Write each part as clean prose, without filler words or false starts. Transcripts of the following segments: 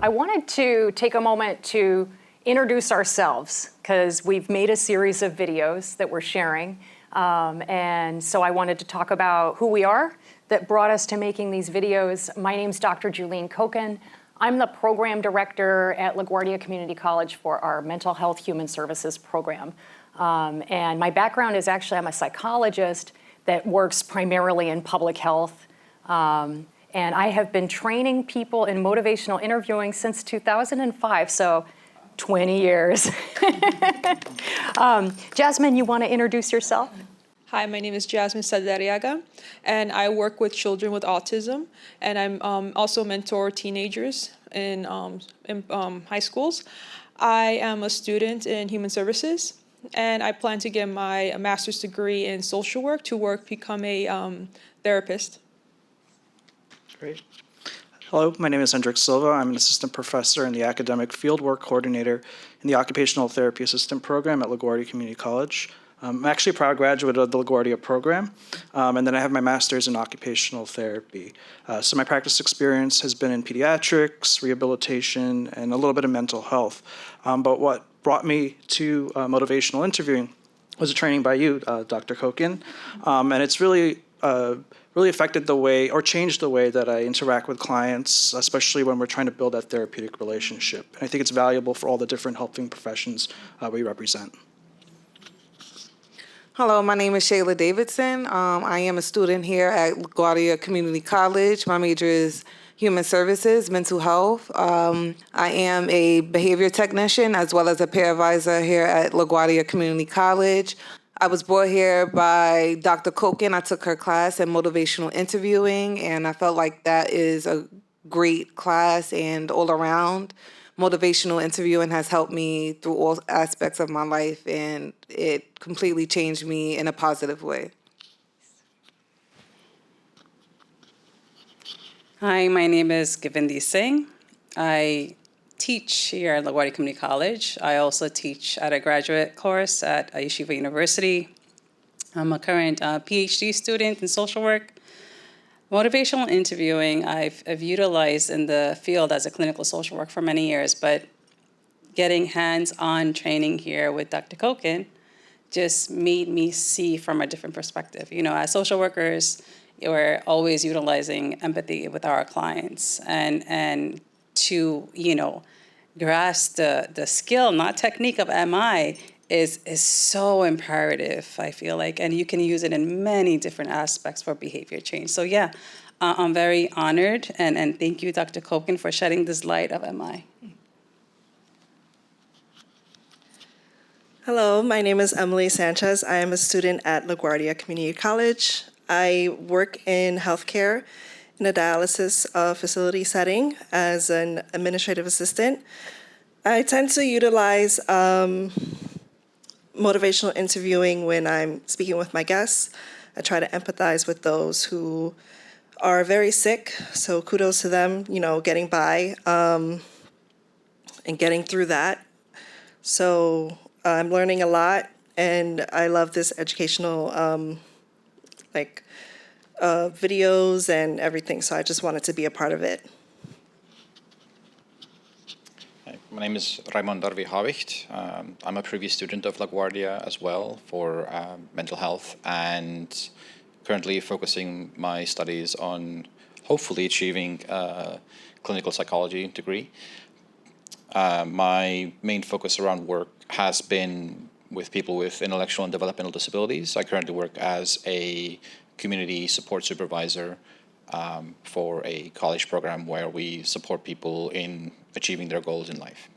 I wanted to take a moment to introduce ourselves because we've made a series of videos that we're sharing. And so I wanted to talk about who we are that brought us to making these videos. My name's Dr. Julene Koken. I'm the program director at LaGuardia Community College for our Mental Health Human Services program. And my background is actually I'm a psychologist that works primarily in public health. And I have been training people in motivational interviewing since 2005, so 20 years. Jasmine, you want to introduce yourself? Hi, my name is Jasmine Sadariaga, and I work with children with autism, and I'm also mentor teenagers in high schools. I am a student in human services, and I plan to get my master's degree in social work to become a therapist. Great. Hello, my name is Hendrik Silva. I'm an assistant professor and the academic fieldwork coordinator in the Occupational Therapy Assistant program at LaGuardia Community College. I'm actually a proud graduate of the LaGuardia program, and then I have my master's in occupational therapy. So my practice experience has been in pediatrics, rehabilitation, and a little bit of mental health. But what brought me to motivational interviewing was a training by you, Dr. Koken, and it's really affected the way or changed the way that I interact with clients, especially when we're trying to build that therapeutic relationship. And I think it's valuable for all the different helping professions we represent. Hello, my name is Shayla Davidson. I am a student here at LaGuardia Community College. My major is Human Services, Mental Health. I am a behavior technician as well as a peer advisor here at LaGuardia Community College. I was brought here by Dr. Koken. I took her class in motivational interviewing, and I felt like that is a great class, and all around motivational interviewing has helped me through all aspects of my life, and it completely changed me in a positive way. Hi, my name is Givindi Singh. I teach here at LaGuardia Community College. I also teach at a graduate course at Yeshiva University. I'm a current PhD student in social work. Motivational interviewing I've utilized in the field as a clinical social work for many years, but getting hands-on training here with Dr. Koken just made me see from a different perspective. You know, as social workers, we're always utilizing empathy with our clients and to, grasp the skill, not technique of MI is so imperative, I feel like, and you can use it in many different aspects for behavior change. So yeah, I'm very honored, and thank you, Dr. Koken, for shedding this light of MI. Hello, my name is Emily Sanchez. I am a student at LaGuardia Community College. I work in healthcare in a dialysis facility setting as an administrative assistant. I tend to utilize motivational interviewing when I'm speaking with my guests. I try to empathize with those who are very sick, so kudos to them, getting by and getting through that. So I'm learning a lot, and I love this educational videos and everything, so I just wanted to be a part of it. Hi, my name is Raymond Darvi Havicht. I'm a previous student of LaGuardia as well for mental health, and currently focusing my studies on hopefully achieving a clinical psychology degree. My main focus around work has been with people with intellectual and developmental disabilities. I currently work as a community support supervisor for a college program where we support people in achieving their goals in life.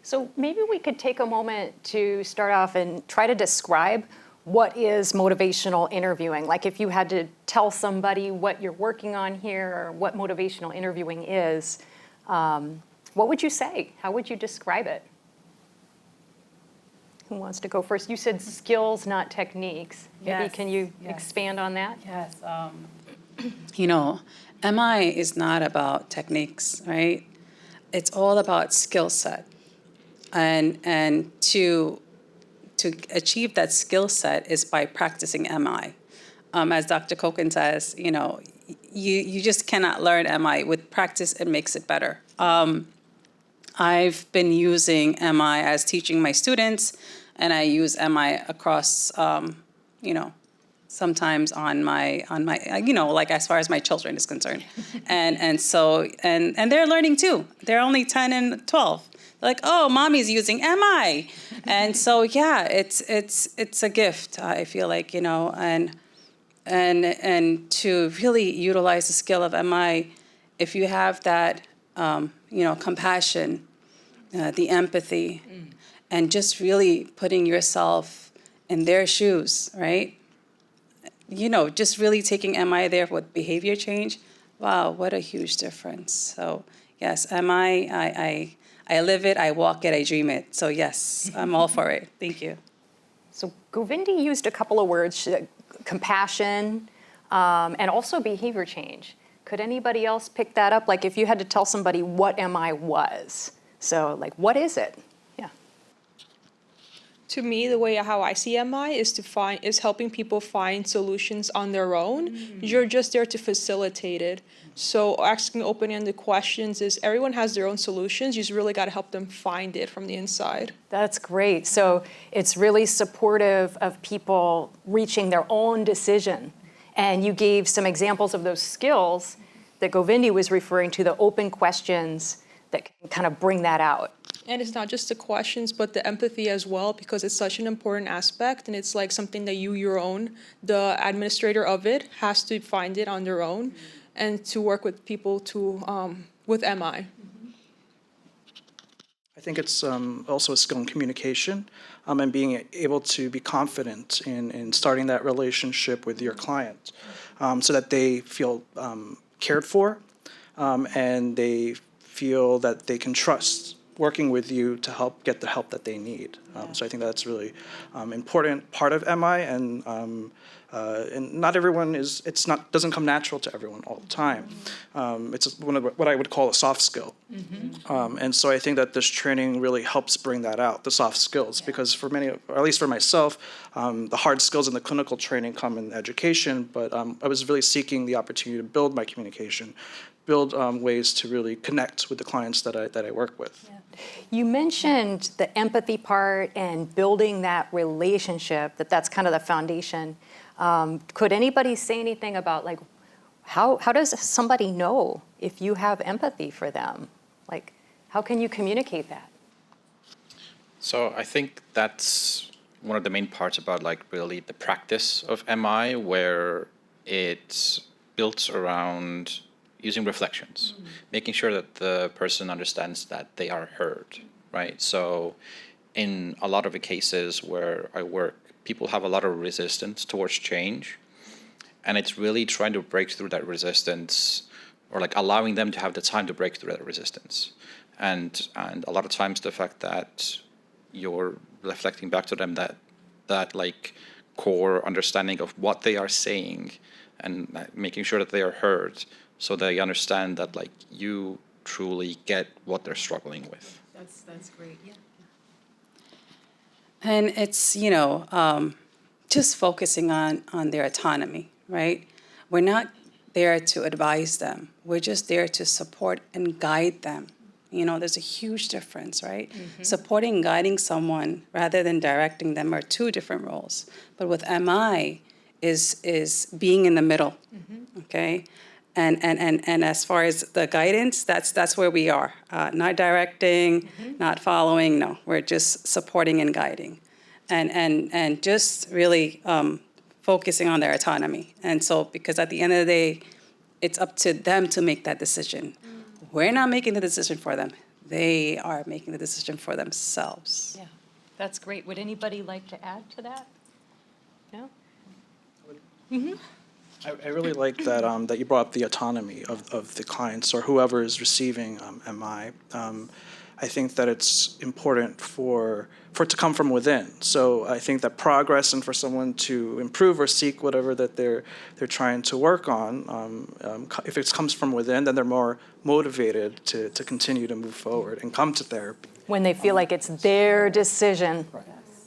So maybe we could take a moment to start off and try to describe what is motivational interviewing. Like if you had to tell somebody what you're working on here or what motivational interviewing is, what would you say? How would you describe it? Who wants to go first? You said skills, not techniques. Maybe can you expand on that? Yes. MI is not about techniques, right? It's all about skill set. And to achieve that skill set is by practicing MI. As Dr. Koken says, you just cannot learn MI. With practice, it makes it better. I've been using MI as teaching my students, and I use MI across, sometimes on my, like as far as my children is concerned. And they're learning too. They're only 10 and 12. They're like, oh, mommy's using MI. And so, yeah, it's a gift, I feel like, and to really utilize the skill of MI, if you have that, compassion, the empathy, and just really putting yourself in their shoes, right? Just really taking MI there with behavior change. Wow, what a huge difference. So yes, MI, I live it, I walk it, I dream it. So yes, I'm all for it. Thank you. So Govindi used a couple of words, compassion, and also behavior change. Could anybody else pick that up? Like if you had to tell somebody what MI was. So like, what is it? Yeah. To me, the way how I see MI is helping people find solutions on their own. You're just there to facilitate it. So asking open-ended questions is everyone has their own solutions. You just really got to help them find it from the inside. That's great. So it's really supportive of people reaching their own decision. And you gave some examples of those skills that Govindi was referring to, the open questions that can kind of bring that out. And it's not just the questions, but the empathy as well, because it's such an important aspect, and it's like something that the administrator of it, has to find it on their own, and to work with people with MI. I think it's also a skill in communication and being able to be confident in starting that relationship with your client so that they feel cared for and they feel that they can trust working with you to help get the help that they need. So I think that's really important part of MI, and not everyone doesn't come natural to everyone all the time. It's one of what I would call a soft skill. And so I think that this training really helps bring that out, the soft skills, because for many, or at least for myself, the hard skills in the clinical training come in education, but I was really seeking the opportunity to build my communication, build ways to really connect with the clients that I work with. Yeah. You mentioned the empathy part and building that relationship, that's kind of the foundation. Could anybody say anything about like, how does somebody know if you have empathy for them? Like, how can you communicate that? So I think that's one of the main parts about like really the practice of MI, where it's built around using reflections, making sure that the person understands that they are heard, right? So in a lot of the cases where I work, people have a lot of resistance towards change, and it's really trying to break through that resistance, or like allowing them to have the time to break through that resistance. And a lot of times the fact that you're reflecting back to them that like core understanding of what they are saying and making sure that they are heard, so they understand that like you truly get what they're struggling with. That's great. Yeah. And it's just focusing on their autonomy, right? We're not there to advise them. We're just there to support and guide them. There's a huge difference, right? Supporting and guiding someone rather than directing them are two different roles. But with MI is being in the middle, okay? And as far as the guidance, that's where we are. Not directing, not following, no. We're just supporting and guiding. And just really focusing on their autonomy. And so, because at the end of the day, it's up to them to make that decision. We're not making the decision for them. They are making the decision for themselves. Yeah, that's great. Would anybody like to add to that? No? I really like that that you brought up the autonomy of the clients or whoever is receiving MI. I think that it's important for it to come from within. So I think that progress and for someone to improve or seek whatever that they're trying to work on, if it comes from within, then they're more motivated to continue to move forward and come to therapy. When they feel like it's their decision,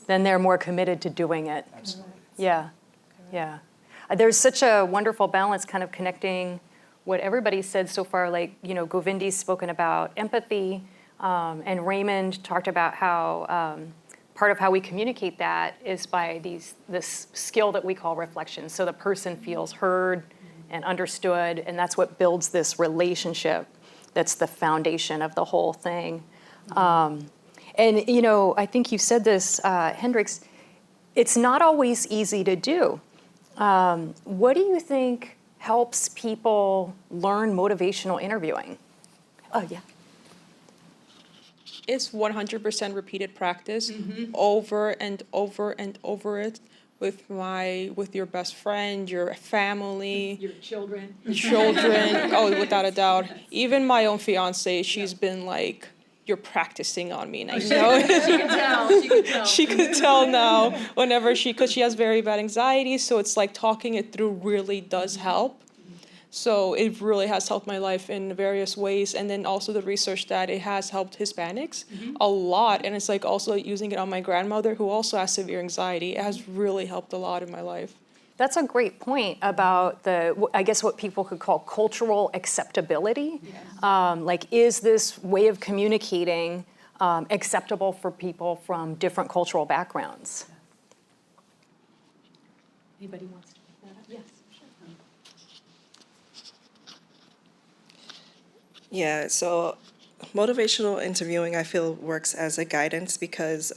then they're more committed to doing it. Absolutely. Yeah. There's such a wonderful balance kind of connecting what everybody said so far. Like, Govindi's spoken about empathy, and Raymond talked about how part of how we communicate that is by this skill that we call reflection. So the person feels heard and understood, and that's what builds this relationship. That's the foundation of the whole thing. And I think you said this, Hendrix, it's not always easy to do. What do you think helps people learn motivational interviewing? Oh, yeah. It's 100% repeated practice over and over and over it with your best friend, your family, Your children. children. Oh, without a doubt. Even my own fiance, she's been like, "You're practicing on me," and I know. She could tell. She could tell now because she has very bad anxiety, so it's like talking it through really does help. So it really has helped my life in various ways. And then also the research that it has helped Hispanics a lot. And it's like also using it on my grandmother, who also has severe anxiety. It has really helped a lot in my life. That's a great point about I guess what people could call cultural acceptability. Like, is this way of communicating acceptable for people from different cultural backgrounds? Anybody wants to pick that up? Yes. Yeah, so motivational interviewing, I feel, works as a guidance because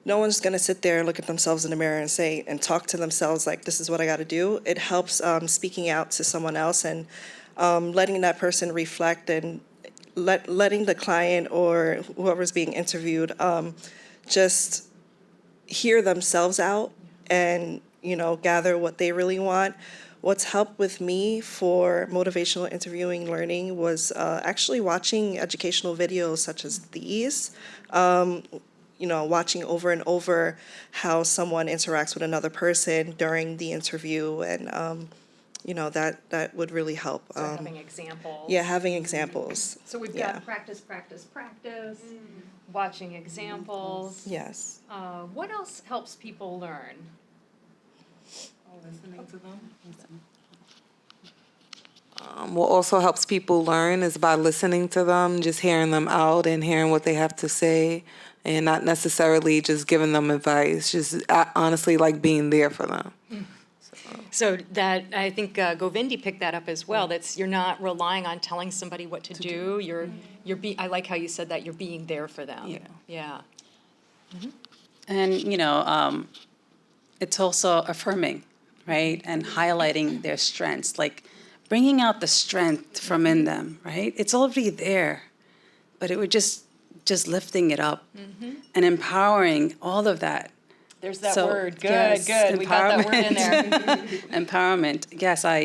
no one's going to sit there and look at themselves in the mirror and talk to themselves like, this is what I got to do. It helps speaking out to someone else and letting that person reflect and letting the client or whoever's being interviewed just hear themselves out and, gather what they really want. What's helped with me for motivational interviewing learning was actually watching educational videos such as these. Watching over and over how someone interacts with another person during the interview, and that would really help. So having examples. Yeah, having examples. So we've got practice, watching examples. Yes. What else helps people learn? Listening to them. What also helps people learn is by listening to them, just hearing them out and hearing what they have to say, and not necessarily just giving them advice, just honestly like being there for them. So that, I think Govindi picked that up as well. That's, you're not relying on telling somebody what to do. I like how you said that, you're being there for them. Yeah. And, it's also affirming, right? And highlighting their strengths, like bringing out the strength from in them, right? It's already there, but it would just lifting it up and empowering all of that. There's that So, word. Good, yes, good. We got that word in there. Empowerment. Yes, I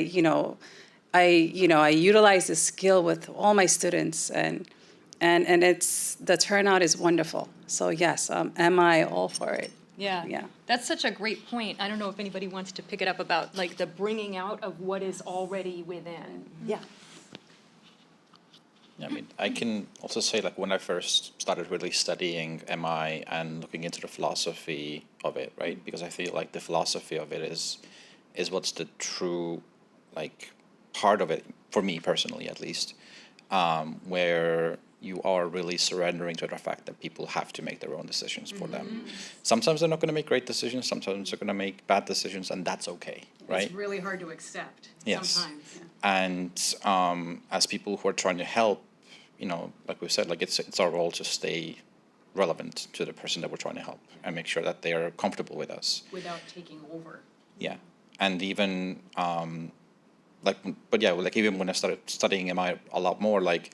utilize this skill with all my students, and it's, the turnout is wonderful. So yes, am I all for it? Yeah. That's such a great point. I don't know if anybody wants to pick it up about like the bringing out of what is already within. Yeah. I mean, I can also say, like, when I first started really studying MI and looking into the philosophy of it, right? Because I feel like the philosophy of it is what's the true, like, part of it, for me personally at least, where you are really surrendering to the fact that people have to make their own decisions for them. Sometimes they're not going to make great decisions, sometimes they're going to make bad decisions, and that's okay, right? It's really hard to accept sometimes. And as people who are trying to help, like we said, like it's our role to stay relevant to the person that we're trying to help and make sure that they are comfortable with us. Without taking over. Yeah, and even even when I started studying MI a lot more, like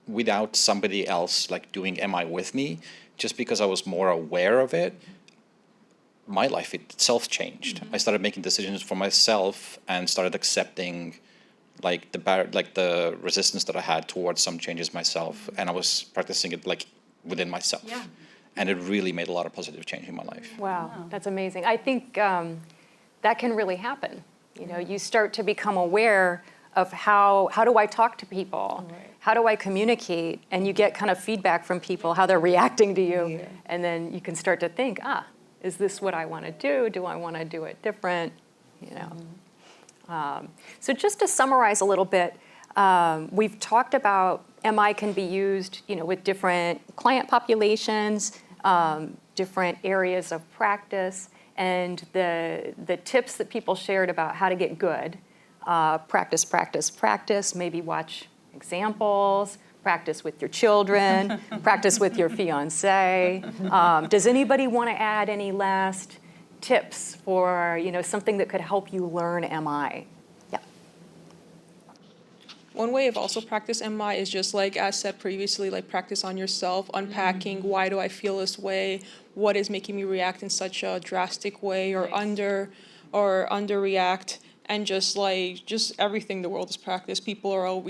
without somebody else like doing MI with me, just because I was more aware of it, my life itself changed. I started making decisions for myself and started accepting like the resistance that I had towards some changes myself, and I was practicing it like within myself. Yeah. And it really made a lot of positive change in my life. Wow, that's amazing. I think that can really happen. You start to become aware of how do I talk to people? Right. How do I communicate? And you get kind of feedback from people, how they're reacting to you. Yeah. And then you can start to think, is this what I want to do? Do I want to do it different? So just to summarize a little bit, we've talked about MI can be used, with different client populations, different areas of practice, and the tips that people shared about how to get good. Practice, practice, practice. Maybe watch examples. Practice with your children. Practice with your fiance. Does anybody want to add any last tips for something that could help you learn MI? Yeah. One way of also practice MI is just like, as said previously, like practice on yourself, unpacking why do I feel this way, what is making me react in such a drastic way or underreact, and just everything. The world is practice. We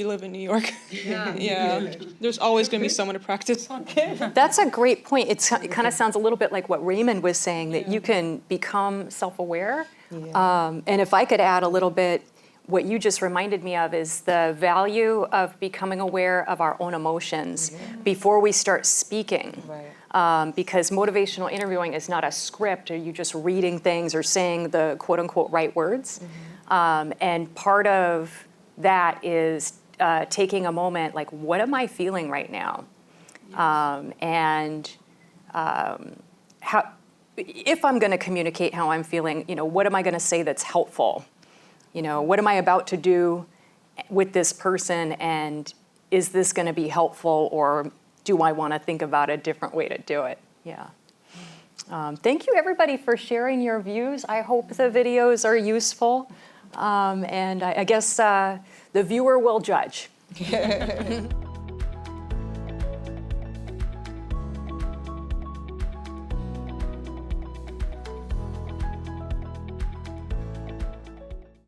live in New York. Yeah. There's always going to be someone to practice. That's a great point. It kind of sounds a little bit like what Raymond was saying, that you can become self-aware. And if I could add a little bit, what you just reminded me of is the value of becoming aware of our own emotions before we start speaking. Because motivational interviewing is not a script, or you just reading things or saying the quote-unquote right words. And part of that is taking a moment, like, what am I feeling right now? If I'm going to communicate how I'm feeling, what am I going to say that's helpful? What am I about to do with this person, and is this going to be helpful, or do I want to think about a different way to do it? Yeah. Thank you, everybody, for sharing your views. I hope the videos are useful. And I guess the viewer will judge.